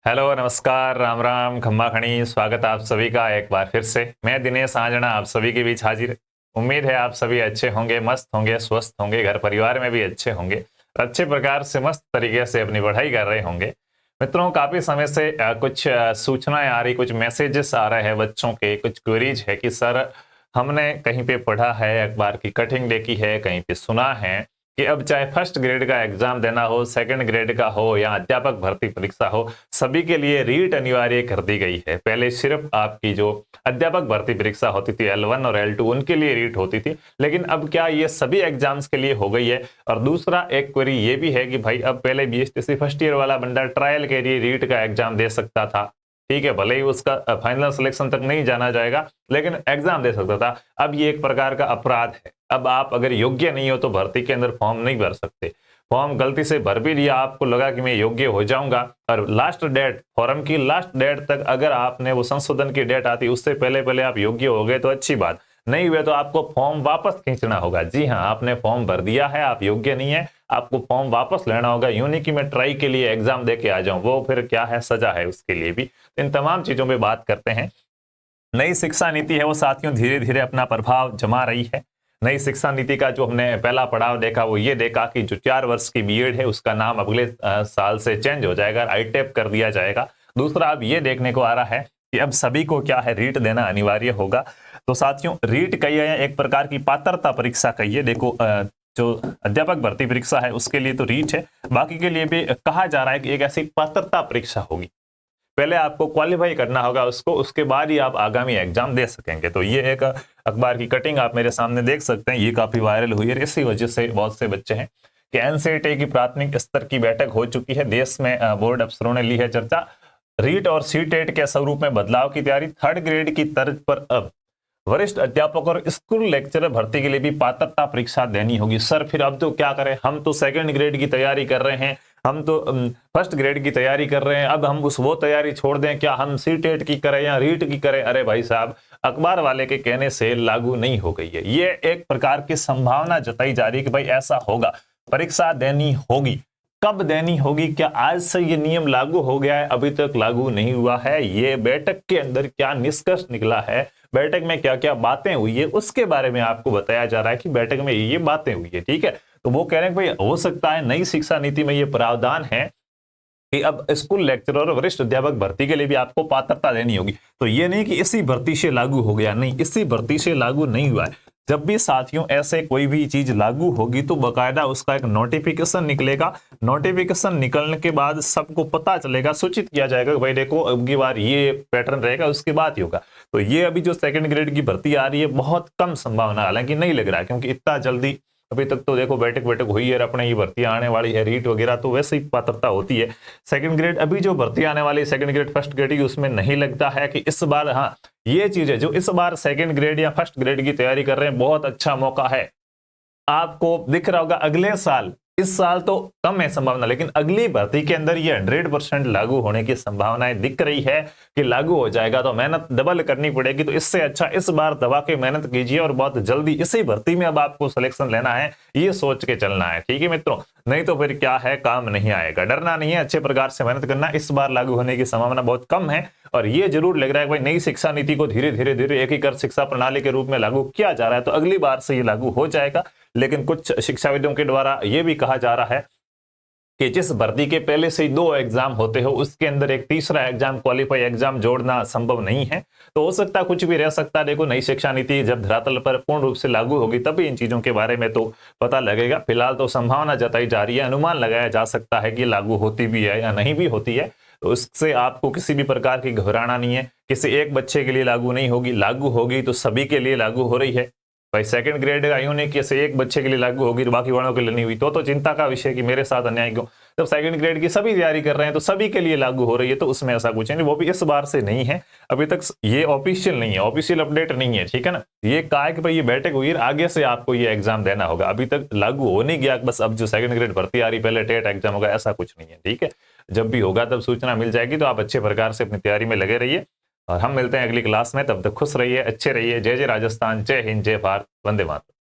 Hello नमस्कार राम राम खम्मा खणी स्वागत आप सभी का एक बार फिर से। मैं दिनेश आंजना आप सभी के बीच हाजिर। उम्मीद है आप सभी अच्छे होंगे, मस्त होंगे, स्वस्थ होंगे, घर परिवार में भी अच्छे होंगे, अच्छे प्रकार से मस्त तरीके से अपनी पढ़ाई कर रहे होंगे। मित्रों, काफी समय से कुछ सूचनाएं आ रही, कुछ मैसेजेस आ रहे हैं बच्चों के, कुछ क्वेरीज है कि सर हमने कहीं पे पढ़ा है, अखबार की कटिंग देखी है, कहीं पे सुना है कि अब चाहे फर्स्ट ग्रेड का एग्जाम देना हो, सेकंड ग्रेड का हो या अध्यापक भर्ती परीक्षा हो, सभी के लिए रीट अनिवार्य कर दी गई है। पहले सिर्फ आपकी जो अध्यापक भर्ती परीक्षा होती थी L1 और L2 उनके लिए रीट होती थी, लेकिन अब क्या ये सभी एग्जाम्स के लिए हो गई है। और दूसरा एक क्वेरी ये भी है कि भाई अब पहले बीएसटीसी फर्स्ट ईयर वाला बंदा ट्रायल के लिए रीट का एग्जाम दे सकता था, ठीक है, भले ही उसका फाइनल सिलेक्शन तक नहीं जाना जाएगा लेकिन एग्जाम दे सकता था। अब ये एक प्रकार का अपराध है। अब आप अगर योग्य नहीं हो तो भर्ती के अंदर फॉर्म नहीं भर सकते। फॉर्म गलती से भर भी लिया, आपको लगा कि मैं योग्य हो जाऊंगा, और लास्ट डेट, फॉर्म की लास्ट डेट तक अगर आपने वो संशोधन की डेट आती उससे पहले पहले आप योग्य हो गए तो अच्छी बात, नहीं हुए तो आपको फॉर्म वापस खींचना होगा। जी हाँ, आपने फॉर्म भर दिया है, आप योग्य नहीं है, आपको फॉर्म वापस लेना होगा। यूं नहीं कि मैं ट्राई के लिए एग्जाम दे के आ जाऊं, वो फिर क्या है, सजा है उसके लिए भी। इन तमाम चीजों पे बात करते हैं। नई शिक्षा नीति है वो साथियों धीरे धीरे अपना प्रभाव जमा रही है। नई शिक्षा नीति का जो हमने पहला पड़ाव देखा वो ये देखा कि जो 4 वर्ष की बीएड है उसका नाम अगले साल से चेंज हो जाएगा, आईटेप कर दिया जाएगा। दूसरा अब ये देखने को आ रहा है कि अब सभी को क्या है, रीट देना अनिवार्य होगा। तो साथियों, रीट कहिए या एक प्रकार की पात्रता परीक्षा कहिए, देखो जो अध्यापक भर्ती परीक्षा है उसके लिए तो रीट है, बाकी के लिए भी कहा जा रहा है कि एक ऐसी पात्रता परीक्षा होगी। पहले आपको क्वालिफाई करना होगा उसको, उसके बाद ही आप आगामी एग्जाम दे सकेंगे। तो ये एक अखबार की कटिंग आप मेरे सामने देख सकते हैं, ये काफी वायरल हुई है। इसी वजह से बहुत से बच्चे हैं कि एनसीईटी की प्राथमिक स्तर की बैठक हो चुकी है, देश में बोर्ड अफसरों ने ली है चर्चा। रीट और सीटेट के स्वरूप में बदलाव की तैयारी, थर्ड ग्रेड की तर्ज पर अब वरिष्ठ अध्यापक और स्कूल लेक्चरर भर्ती के लिए भी पात्रता परीक्षा देनी होगी। सर फिर अब तो क्या करें, हम तो सेकंड ग्रेड की तैयारी कर रहे हैं, हम तो फर्स्ट ग्रेड की तैयारी कर रहे हैं, अब हम वो तैयारी छोड़ दें, क्या हम सीटेट की करें या रीट की करें? अरे भाई साहब, अखबार वाले के कहने से लागू नहीं हो गई है। ये एक प्रकार की संभावना जताई जा रही है कि भाई ऐसा होगा, परीक्षा देनी होगी। कब देनी होगी? क्या आज से ये नियम लागू हो गया है? अभी तक लागू नहीं हुआ है। ये बैठक के अंदर क्या निष्कर्ष निकला है, बैठक में क्या क्या बातें हुई है, उसके बारे में आपको बताया जा रहा है कि बैठक में ये बातें हुई है, ठीक है। तो वो कह रहे हैं भाई हो सकता है नई शिक्षा नीति में ये प्रावधान है कि अब स्कूल लेक्चरर और वरिष्ठ अध्यापक भर्ती के लिए भी आपको पात्रता देनी होगी। तो ये नहीं कि इसी भर्ती से लागू हो गया, नहीं, इसी भर्ती से लागू नहीं हुआ है। जब भी साथियों ऐसे कोई भी चीज लागू होगी तो बकायदा उसका एक नोटिफिकेशन निकलेगा। नोटिफिकेशन निकलने के बाद सबको पता चलेगा, सूचित किया जाएगा कि भाई देखो अब की बार ये पैटर्न रहेगा, उसके बाद ही होगा। तो ये अभी जो सेकंड ग्रेड की भर्ती आ रही है बहुत कम संभावना, हालांकि नहीं लग रहा है, क्योंकि इतना जल्दी अभी तक तो देखो बैठक हुई है, अपने ये भर्ती आने वाली है, रीट वगैरह तो वैसे ही पात्रता होती है। सेकंड ग्रेड अभी जो भर्ती आने वाली है सेकंड ग्रेड फर्स्ट ग्रेड की, उसमें नहीं लगता है कि इस बार, हाँ ये चीज है, जो इस बार सेकंड ग्रेड या फर्स्ट ग्रेड की तैयारी कर रहे हैं बहुत अच्छा मौका है। आपको दिख रहा होगा अगले साल, इस साल तो कम है संभावना, लेकिन अगली भर्ती के अंदर ये 100% लागू होने की संभावनाएं दिख रही है कि लागू हो जाएगा। तो मेहनत डबल करनी पड़ेगी। तो इससे अच्छा इस बार दबा के मेहनत कीजिए और बहुत जल्दी इसी भर्ती में अब आपको सिलेक्शन लेना है, ये सोच के चलना है, ठीक है मित्रों। नहीं तो फिर क्या है, काम नहीं आएगा। डरना नहीं है, अच्छे प्रकार से मेहनत करना। इस बार लागू होने की संभावना बहुत कम है। और ये जरूर लग रहा है भाई नई शिक्षा नीति को धीरे धीरे एकीकृत शिक्षा प्रणाली के रूप में लागू किया जा रहा है, तो अगली बार से ये लागू हो जाएगा। लेकिन कुछ शिक्षाविदों के द्वारा यह भी कहा जा रहा है कि जिस भर्ती के पहले से ही 2 एग्जाम होते हो, उसके अंदर एक तीसरा एग्जाम, क्वालिफाई एग्जाम जोड़ना संभव नहीं है। तो हो सकता है कुछ भी रह सकता है। देखो नई शिक्षा नीति जब धरातल पर पूर्ण रूप से लागू होगी तभी इन चीजों के बारे में तो पता लगेगा। फिलहाल तो संभावना जताई जा रही है, अनुमान लगाया जा सकता है कि लागू होती भी है या नहीं भी होती है। तो उससे आपको किसी भी प्रकार की घबराना नहीं है। किसी एक बच्चे के लिए लागू नहीं होगी, लागू होगी तो सभी के लिए लागू हो रही है। भाई सेकंड ग्रेड आयु ने कैसे एक बच्चे के लिए लागू होगी तो बाकी वालों के लिए नहीं हुई, तो चिंता का विषय कि मेरे साथ अन्याय क्यों। जब सेकंड ग्रेड की सभी तैयारी कर रहे हैं तो सभी के लिए लागू हो रही है, तो उसमें ऐसा कुछ नहीं। वो भी इस बार से नहीं है, अभी तक ये ऑफिशियल नहीं है, ऑफिशियल अपडेट नहीं है, ठीक है ना। ये कहा है कि भाई ये बैठक हुई है, आगे से आपको ये एग्जाम देना होगा। अभी तक लागू हो नहीं गया, बस अब जो सेकंड ग्रेड भर्ती आ रही पहले टेट एग्जाम होगा, ऐसा कुछ नहीं है, ठीक है। जब भी होगा तब सूचना मिल जाएगी। तो आप अच्छे प्रकार से अपनी तैयारी में लगे रहिए और हम मिलते हैं अगली क्लास में। तब तक खुश रहिए, अच्छे रहिए। जय जय राजस्थान, जय हिंद, जय भारत, वंदे मातरम।